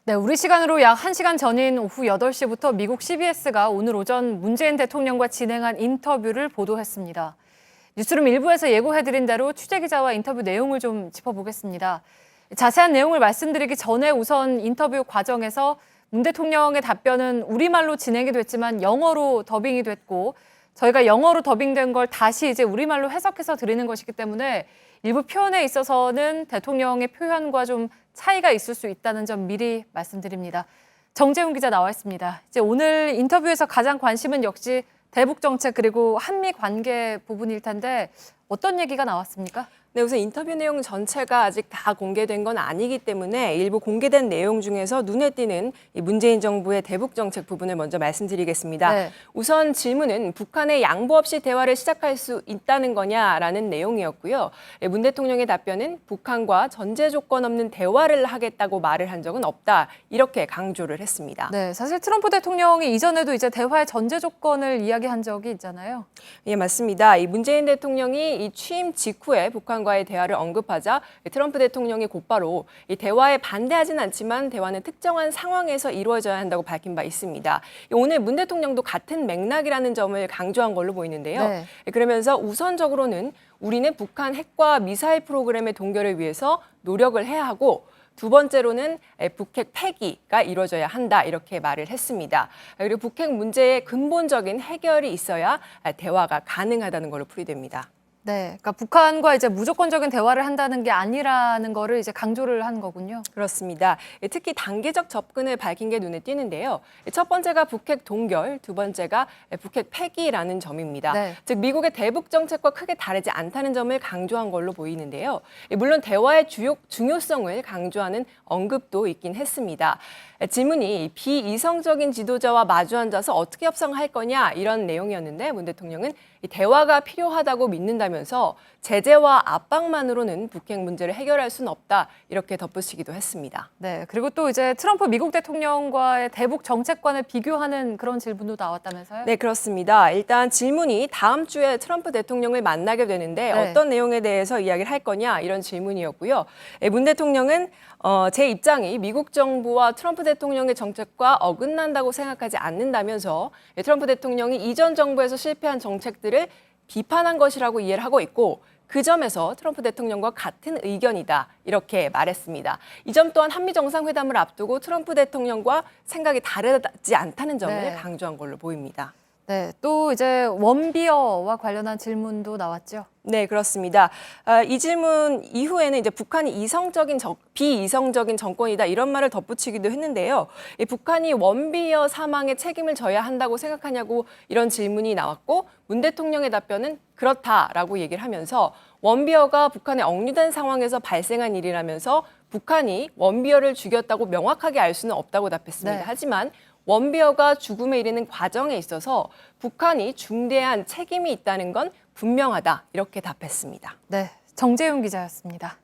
네, 우리 시간으로 약 1시간 전인 오후 8시부터 미국 CBS가 오늘 오전 문재인 대통령과 진행한 인터뷰를 보도했습니다. 뉴스룸 1부에서 예고해드린 대로 취재기자와 인터뷰 내용을 좀 짚어보겠습니다. 자세한 내용을 말씀드리기 전에 우선 인터뷰 과정에서 문 대통령의 답변은 우리말로 진행이 됐지만 영어로 더빙이 됐고 저희가 영어로 더빙된 걸 다시 이제 우리말로 해석해서 드리는 것이기 때문에 일부 표현에 있어서는 대통령의 표현과 좀 차이가 있을 수 있다는 점 미리 말씀드립니다. 정재훈 기자 나와 있습니다. 이제 오늘 인터뷰에서 가장 관심은 역시 대북 정책 그리고 한미 관계 부분일 텐데 어떤 얘기가 나왔습니까? 네, 우선 인터뷰 내용 전체가 아직 다 공개된 건 아니기 때문에 일부 공개된 내용 중에서 눈에 띄는 이 문재인 정부의 대북 정책 부분을 먼저 말씀드리겠습니다. 네. 우선 질문은 북한의 양보 없이 대화를 시작할 수 있다는 거냐라는 내용이었고요. 문 대통령의 답변은 북한과 전제 조건 없는 대화를 하겠다고 말을 한 적은 없다. 이렇게 강조를 했습니다. 네, 사실 트럼프 대통령이 이전에도 이제 대화의 전제 조건을 이야기한 적이 있잖아요. 예, 맞습니다. 이 문재인 대통령이 이 취임 직후에 북한과의 대화를 언급하자 트럼프 대통령이 곧바로 이 대화에 반대하진 않지만 대화는 특정한 상황에서 이루어져야 한다고 밝힌 바 있습니다. 오늘 문 대통령도 같은 맥락이라는 점을 강조한 걸로 보이는데요. 네. 그러면서 우선적으로는 우리는 북한 핵과 미사일 프로그램의 동결을 위해서 노력을 해야 하고 두 번째로는 북핵 폐기가 이루어져야 한다 이렇게 말을 했습니다. 그리고 북핵 문제의 근본적인 해결이 있어야 대화가 가능하다는 걸로 풀이됩니다. 네, 그러니까 북한과 이제 무조건적인 대화를 한다는 게 아니라는 거를 이제 강조를 한 거군요. 그렇습니다. 특히 단계적 접근을 밝힌 게 눈에 띄는데요. 첫 번째가 북핵 동결, 두 번째가 북핵 폐기라는 점입니다. 네. 즉 미국의 대북 정책과 크게 다르지 않다는 점을 강조한 걸로 보이는데요. 물론 대화의 중요성을 강조하는 언급도 있긴 했습니다. 질문이 비이성적인 지도자와 마주 앉아서 어떻게 협상할 거냐 이런 내용이었는데 문 대통령은 이 대화가 필요하다고 믿는다면서 제재와 압박만으로는 북핵 문제를 해결할 수는 없다 이렇게 덧붙이기도 했습니다. 네, 그리고 또 이제 트럼프 미국 대통령과의 대북 정책관을 비교하는 그런 질문도 나왔다면서요? 네, 그렇습니다. 일단 질문이 다음 주에 트럼프 대통령을 만나게 되는데 네. 어떤 내용에 대해서 이야기를 할 거냐 이런 질문이었고요. 문 대통령은 제 입장이 미국 정부와 트럼프 대통령의 정책과 어긋난다고 생각하지 않는다면서 트럼프 대통령이 이전 정부에서 실패한 정책들을 비판한 것이라고 이해를 하고 있고 그 점에서 트럼프 대통령과 같은 의견이다 이렇게 말했습니다. 이 점 또한 한미 정상회담을 앞두고 트럼프 대통령과 생각이 다르지 않다는 점을 네. 강조한 걸로 보입니다. 네, 또 이제 원비어와 관련한 질문도 나왔죠. 네, 그렇습니다. 이 질문 이후에는 이제 북한이 비이성적인 정권이다 이런 말을 덧붙이기도 했는데요. 이 북한이 원비어 사망에 책임을 져야 한다고 생각하냐고 이런 질문이 나왔고 문 대통령의 답변은 그렇다라고 얘기를 하면서 원비어가 북한에 억류된 상황에서 발생한 일이라면서 북한이 원비어를 죽였다고 명확하게 알 수는 없다고 답했습니다. 네. 하지만 원비어가 죽음에 이르는 과정에 있어서 북한이 중대한 책임이 있다는 건 분명하다 이렇게 답했습니다. 네, 정재훈 기자였습니다.